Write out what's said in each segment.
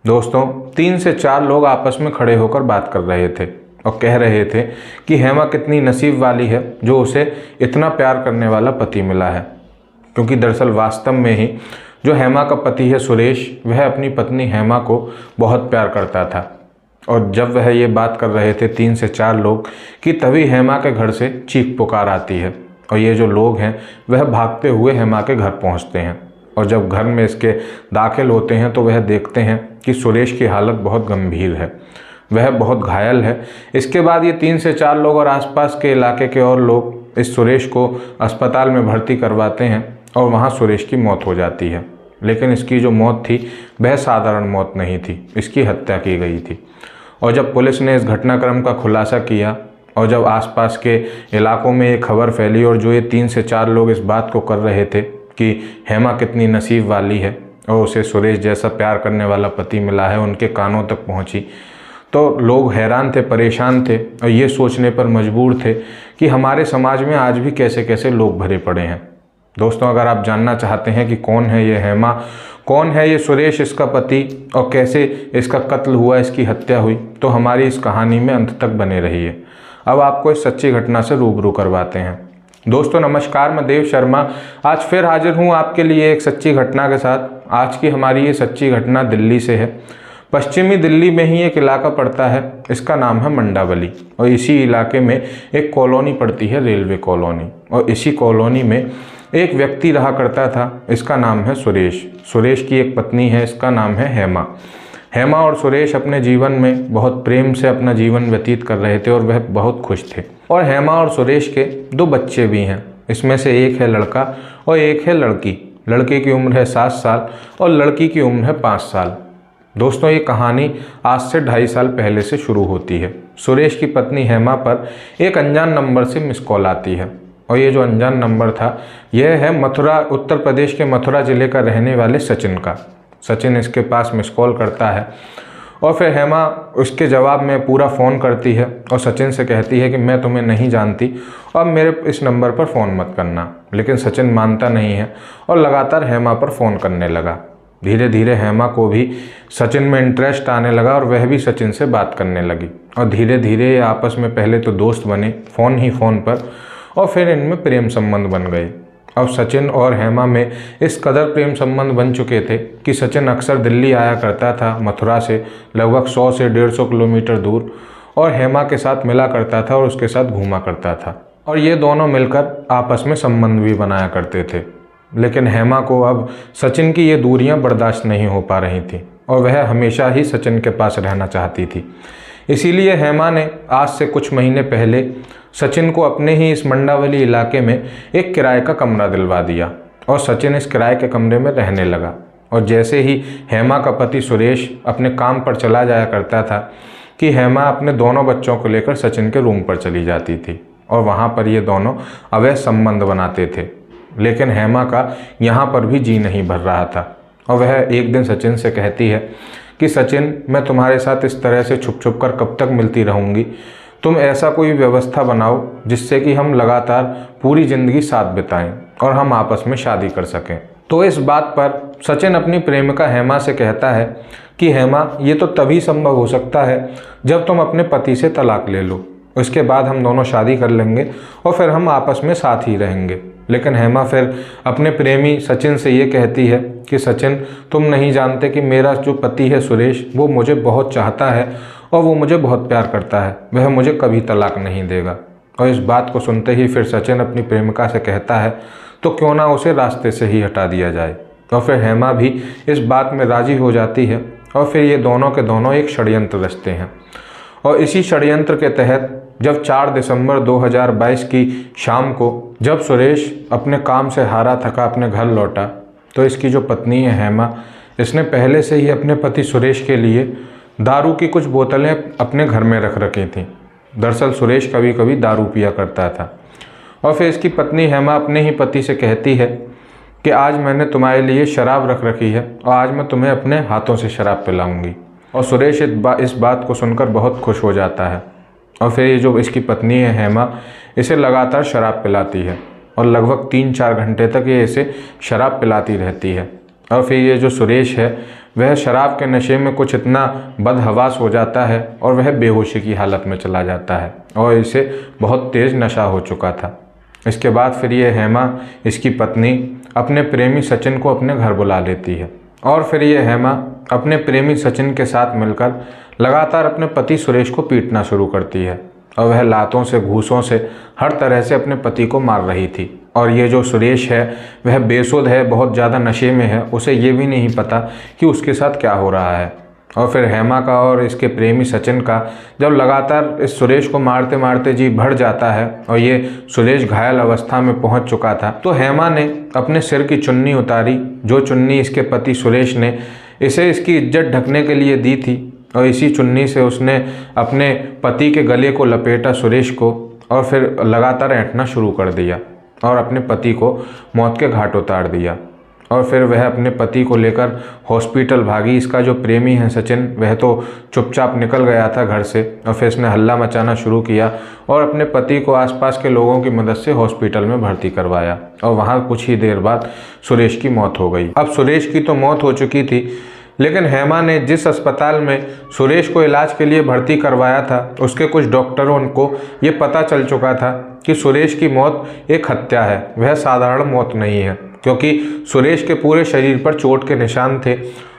दोस्तों 3 से 4 लोग आपस में खड़े होकर बात कर रहे थे और कह रहे थे कि हेमा कितनी नसीब वाली है जो उसे इतना प्यार करने वाला पति मिला है। क्योंकि दरअसल वास्तव में ही जो हेमा का पति है सुरेश, वह अपनी पत्नी हेमा को बहुत प्यार करता था। और जब वह ये बात कर रहे थे 3 से 4 लोग कि तभी हेमा के घर से चीख पुकार आती है और ये जो लोग हैं वह भागते हुए हेमा के घर पहुंचते हैं। और जब घर में इसके दाखिल होते हैं तो वह देखते हैं कि सुरेश की हालत बहुत गंभीर है, वह बहुत घायल है। इसके बाद ये 3 से 4 लोग और आसपास के इलाके के और लोग इस सुरेश को अस्पताल में भर्ती करवाते हैं और वहाँ सुरेश की मौत हो जाती है। लेकिन इसकी जो मौत थी वह साधारण मौत नहीं थी, इसकी हत्या की गई थी। और जब पुलिस ने इस घटनाक्रम का खुलासा किया और जब आसपास के इलाकों में ये खबर फैली और जो ये 3 से 4 लोग इस बात को कर रहे थे कि हेमा कितनी नसीब वाली है और उसे सुरेश जैसा प्यार करने वाला पति मिला है, उनके कानों तक पहुंची, तो लोग हैरान थे, परेशान थे और ये सोचने पर मजबूर थे कि हमारे समाज में आज भी कैसे कैसे लोग भरे पड़े हैं। दोस्तों, अगर आप जानना चाहते हैं कि कौन है ये हेमा, कौन है ये सुरेश इसका पति और कैसे इसका कत्ल हुआ, इसकी हत्या हुई, तो हमारी इस कहानी में अंत तक बने रहिए। अब आपको इस सच्ची घटना से रूबरू करवाते हैं। दोस्तों नमस्कार, मैं देव शर्मा आज फिर हाजिर हूँ आपके लिए एक सच्ची घटना के साथ। आज की हमारी ये सच्ची घटना दिल्ली से है। पश्चिमी दिल्ली में ही एक इलाका पड़ता है, इसका नाम है मंडावली। और इसी इलाके में एक कॉलोनी पड़ती है, रेलवे कॉलोनी। और इसी कॉलोनी में एक व्यक्ति रहा करता था, इसका नाम है सुरेश। सुरेश की एक पत्नी है, इसका नाम है हेमा। हेमा और सुरेश अपने जीवन में बहुत प्रेम से अपना जीवन व्यतीत कर रहे थे और वह बहुत खुश थे। और हेमा और सुरेश के 2 बच्चे भी हैं, इसमें से एक है लड़का और एक है लड़की। लड़के की उम्र है 7 साल और लड़की की उम्र है 5 साल। दोस्तों ये कहानी आज से 2.5 साल पहले से शुरू होती है। सुरेश की पत्नी हेमा पर एक अनजान नंबर से मिस कॉल आती है और ये जो अनजान नंबर था यह है मथुरा, उत्तर प्रदेश के मथुरा ज़िले का रहने वाले सचिन का। सचिन इसके पास मिस कॉल करता है और फिर हेमा उसके जवाब में पूरा फ़ोन करती है और सचिन से कहती है कि मैं तुम्हें नहीं जानती और मेरे इस नंबर पर फ़ोन मत करना। लेकिन सचिन मानता नहीं है और लगातार हेमा पर फ़ोन करने लगा। धीरे धीरे हेमा को भी सचिन में इंटरेस्ट आने लगा और वह भी सचिन से बात करने लगी। और धीरे धीरे ये आपस में पहले तो दोस्त बने, फ़ोन ही फ़ोन पर, और फिर इनमें प्रेम संबंध बन गए। अब सचिन और हेमा में इस कदर प्रेम संबंध बन चुके थे कि सचिन अक्सर दिल्ली आया करता था मथुरा से लगभग 100 से 150 किलोमीटर दूर, और हेमा के साथ मिला करता था और उसके साथ घूमा करता था। और ये दोनों मिलकर आपस में संबंध भी बनाया करते थे। लेकिन हेमा को अब सचिन की ये दूरियां बर्दाश्त नहीं हो पा रही थी और वह हमेशा ही सचिन के पास रहना चाहती थी। इसीलिए हेमा ने आज से कुछ महीने पहले सचिन को अपने ही इस मंडावली इलाके में एक किराए का कमरा दिलवा दिया और सचिन इस किराए के कमरे में रहने लगा। और जैसे ही हेमा का पति सुरेश अपने काम पर चला जाया करता था कि हेमा अपने दोनों बच्चों को लेकर सचिन के रूम पर चली जाती थी और वहाँ पर ये दोनों अवैध संबंध बनाते थे। लेकिन हेमा का यहाँ पर भी जी नहीं भर रहा था और वह एक दिन सचिन से कहती है कि सचिन, मैं तुम्हारे साथ इस तरह से छुप छुप कर कब तक मिलती रहूँगी, तुम ऐसा कोई व्यवस्था बनाओ जिससे कि हम लगातार पूरी ज़िंदगी साथ बिताएं और हम आपस में शादी कर सकें। तो इस बात पर सचिन अपनी प्रेमिका हेमा से कहता है कि हेमा, ये तो तभी संभव हो सकता है जब तुम अपने पति से तलाक ले लो, उसके बाद हम दोनों शादी कर लेंगे और फिर हम आपस में साथ ही रहेंगे। लेकिन हेमा फिर अपने प्रेमी सचिन से ये कहती है कि सचिन, तुम नहीं जानते कि मेरा जो पति है सुरेश, वो मुझे बहुत चाहता है और वो मुझे बहुत प्यार करता है, वह मुझे कभी तलाक नहीं देगा। और इस बात को सुनते ही फिर सचिन अपनी प्रेमिका से कहता है तो क्यों ना उसे रास्ते से ही हटा दिया जाए। और फिर हेमा भी इस बात में राजी हो जाती है और फिर ये दोनों के दोनों एक षड्यंत्र रचते हैं। और इसी षड्यंत्र के तहत जब 4 दिसंबर 2022 की शाम को जब सुरेश अपने काम से हारा थका अपने घर लौटा, तो इसकी जो पत्नी है हेमा, इसने पहले से ही अपने पति सुरेश के लिए दारू की कुछ बोतलें अपने घर में रख रखी थीं। दरअसल सुरेश कभी कभी दारू पिया करता था। और फिर इसकी पत्नी हेमा अपने ही पति से कहती है कि आज मैंने तुम्हारे लिए शराब रख रखी है और आज मैं तुम्हें अपने हाथों से शराब पिलाऊंगी। और सुरेश इस बात को सुनकर बहुत खुश हो जाता है और फिर ये जो इसकी पत्नी है हेमा, इसे लगातार शराब पिलाती है और लगभग 3-4 घंटे तक ये इसे शराब पिलाती रहती है। और फिर ये जो सुरेश है वह शराब के नशे में कुछ इतना बदहवास हो जाता है और वह बेहोशी की हालत में चला जाता है और इसे बहुत तेज़ नशा हो चुका था। इसके बाद फिर ये हेमा, इसकी पत्नी, अपने प्रेमी सचिन को अपने घर बुला लेती है और फिर ये हेमा अपने प्रेमी सचिन के साथ मिलकर लगातार अपने पति सुरेश को पीटना शुरू करती है और वह लातों से, घूंसों से, हर तरह से अपने पति को मार रही थी। और ये जो सुरेश है वह बेसुध है, बहुत ज़्यादा नशे में है, उसे ये भी नहीं पता कि उसके साथ क्या हो रहा है। और फिर हेमा का और इसके प्रेमी सचिन का जब लगातार इस सुरेश को मारते मारते जी भर जाता है और ये सुरेश घायल अवस्था में पहुंच चुका था, तो हेमा ने अपने सिर की चुन्नी उतारी, जो चुन्नी इसके पति सुरेश ने इसे इसकी इज्जत ढकने के लिए दी थी, और इसी चुन्नी से उसने अपने पति के गले को लपेटा सुरेश को और फिर लगातार ऐंठना शुरू कर दिया और अपने पति को मौत के घाट उतार दिया। और फिर वह अपने पति को लेकर हॉस्पिटल भागी। इसका जो प्रेमी है सचिन, वह तो चुपचाप निकल गया था घर से और फिर इसने हल्ला मचाना शुरू किया और अपने पति को आसपास के लोगों की मदद से हॉस्पिटल में भर्ती करवाया और वहाँ कुछ ही देर बाद सुरेश की मौत हो गई। अब सुरेश की तो मौत हो चुकी थी, लेकिन हेमा ने जिस अस्पताल में सुरेश को इलाज के लिए भर्ती करवाया था, उसके कुछ डॉक्टरों को ये पता चल चुका था कि सुरेश की मौत एक हत्या है, वह साधारण मौत नहीं है, क्योंकि सुरेश के पूरे शरीर पर चोट के निशान थे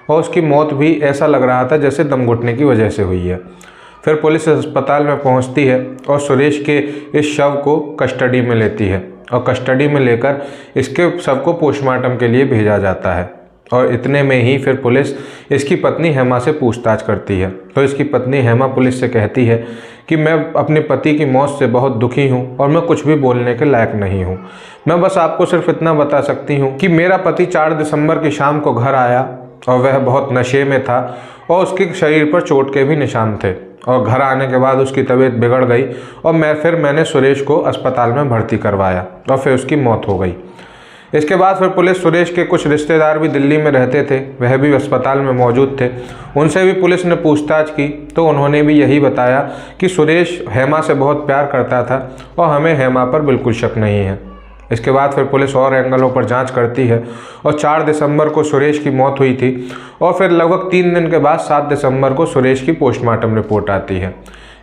और उसकी मौत भी ऐसा लग रहा था जैसे दम घुटने की वजह से हुई है। फिर पुलिस अस्पताल में पहुंचती है और सुरेश के इस शव को कस्टडी में लेती है और कस्टडी में लेकर इसके शव को पोस्टमार्टम के लिए भेजा जाता है। और इतने में ही फिर पुलिस इसकी पत्नी हेमा से पूछताछ करती है। तो इसकी पत्नी हेमा पुलिस से कहती है कि मैं अपने पति की मौत से बहुत दुखी हूँ और मैं कुछ भी बोलने के लायक नहीं हूँ। मैं बस आपको सिर्फ इतना बता सकती हूँ कि मेरा पति 4 दिसंबर की शाम को घर आया और वह बहुत नशे में था और उसके शरीर पर चोट के भी निशान थे और घर आने के बाद उसकी तबीयत बिगड़ गई और मैंने सुरेश को अस्पताल में भर्ती करवाया और फिर उसकी मौत हो गई। इसके बाद फिर पुलिस सुरेश के कुछ रिश्तेदार भी दिल्ली में रहते थे, वह भी अस्पताल में मौजूद थे, उनसे भी पुलिस ने पूछताछ की तो उन्होंने भी यही बताया कि सुरेश हेमा से बहुत प्यार करता था और हमें हेमा पर बिल्कुल शक नहीं है। इसके बाद फिर पुलिस और एंगलों पर जांच करती है और 4 दिसंबर को सुरेश की मौत हुई थी और फिर लगभग 3 दिन के बाद 7 दिसंबर को सुरेश की पोस्टमार्टम रिपोर्ट आती है।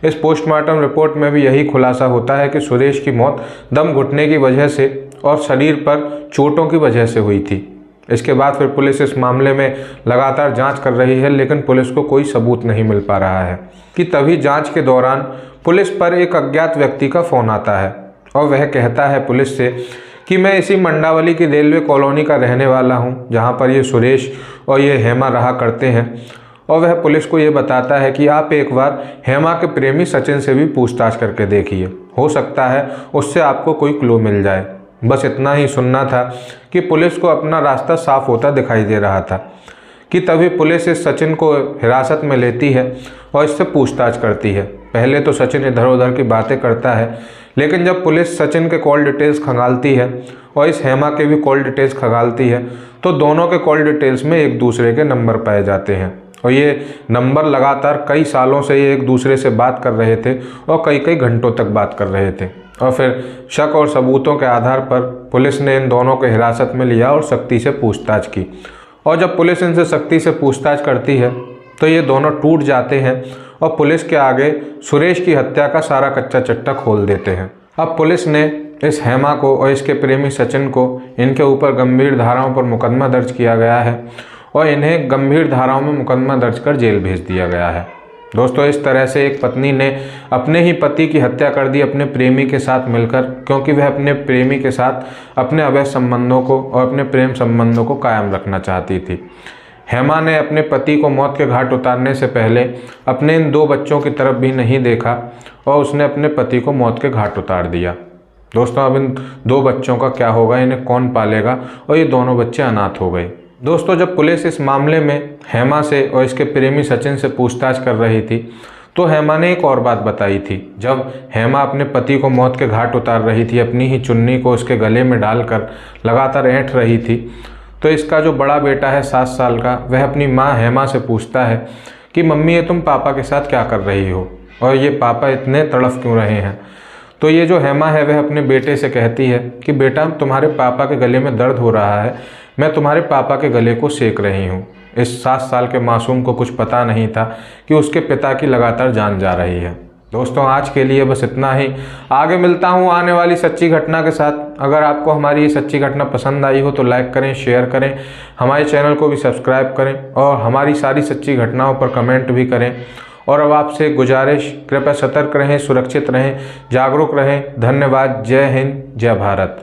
इस पोस्टमार्टम रिपोर्ट में भी यही खुलासा होता है कि सुरेश की मौत दम घुटने की वजह से और शरीर पर चोटों की वजह से हुई थी। इसके बाद फिर पुलिस इस मामले में लगातार जांच कर रही है, लेकिन पुलिस को कोई सबूत नहीं मिल पा रहा है कि तभी जांच के दौरान पुलिस पर एक अज्ञात व्यक्ति का फ़ोन आता है और वह कहता है पुलिस से कि मैं इसी मंडावली की रेलवे कॉलोनी का रहने वाला हूँ, जहाँ पर ये सुरेश और ये हेमा रहा करते हैं। और वह पुलिस को ये बताता है कि आप एक बार हेमा के प्रेमी सचिन से भी पूछताछ करके देखिए, हो सकता है उससे आपको कोई क्लू मिल जाए। बस इतना ही सुनना था कि पुलिस को अपना रास्ता साफ होता दिखाई दे रहा था कि तभी पुलिस इस सचिन को हिरासत में लेती है और इससे पूछताछ करती है। पहले तो सचिन इधर उधर की बातें करता है, लेकिन जब पुलिस सचिन के कॉल डिटेल्स खंगालती है और इस हेमा के भी कॉल डिटेल्स खंगालती है तो दोनों के कॉल डिटेल्स में एक दूसरे के नंबर पाए जाते हैं और ये नंबर लगातार कई सालों से ये एक दूसरे से बात कर रहे थे और कई घंटों तक बात कर रहे थे। और फिर शक और सबूतों के आधार पर पुलिस ने इन दोनों को हिरासत में लिया और सख्ती से पूछताछ की। और जब पुलिस इनसे सख्ती से पूछताछ करती है तो ये दोनों टूट जाते हैं और पुलिस के आगे सुरेश की हत्या का सारा कच्चा चट्टा खोल देते हैं। अब पुलिस ने इस हेमा को और इसके प्रेमी सचिन को, इनके ऊपर गंभीर धाराओं पर मुकदमा दर्ज किया गया है और इन्हें गंभीर धाराओं में मुकदमा दर्ज कर जेल भेज दिया गया है। दोस्तों, इस तरह से एक पत्नी ने अपने ही पति की हत्या कर दी अपने प्रेमी के साथ मिलकर, क्योंकि वह अपने प्रेमी के साथ अपने अवैध संबंधों को और अपने प्रेम संबंधों को कायम रखना चाहती थी। हेमा ने अपने पति को मौत के घाट उतारने से पहले अपने इन 2 बच्चों की तरफ भी नहीं देखा और उसने अपने पति को मौत के घाट उतार दिया। दोस्तों, अब इन 2 बच्चों का क्या होगा, इन्हें कौन पालेगा, और ये दोनों बच्चे अनाथ हो गए। दोस्तों, जब पुलिस इस मामले में हेमा से और इसके प्रेमी सचिन से पूछताछ कर रही थी तो हेमा ने एक और बात बताई थी। जब हेमा अपने पति को मौत के घाट उतार रही थी, अपनी ही चुन्नी को उसके गले में डालकर लगातार ऐंठ रही थी, तो इसका जो बड़ा बेटा है 7 साल का, वह अपनी माँ हेमा से पूछता है कि मम्मी, ये तुम पापा के साथ क्या कर रही हो और ये पापा इतने तड़फ क्यों रहे हैं। तो ये जो हेमा है वह अपने बेटे से कहती है कि बेटा, तुम्हारे पापा के गले में दर्द हो रहा है, मैं तुम्हारे पापा के गले को सेक रही हूँ। इस 7 साल के मासूम को कुछ पता नहीं था कि उसके पिता की लगातार जान जा रही है। दोस्तों, आज के लिए बस इतना ही। आगे मिलता हूँ आने वाली सच्ची घटना के साथ। अगर आपको हमारी ये सच्ची घटना पसंद आई हो तो लाइक करें, शेयर करें, हमारे चैनल को भी सब्सक्राइब करें और हमारी सारी सच्ची घटनाओं पर कमेंट भी करें। और अब आपसे गुजारिश, कृपया सतर्क रहें, सुरक्षित रहें, जागरूक रहें। धन्यवाद। जय हिंद, जय भारत।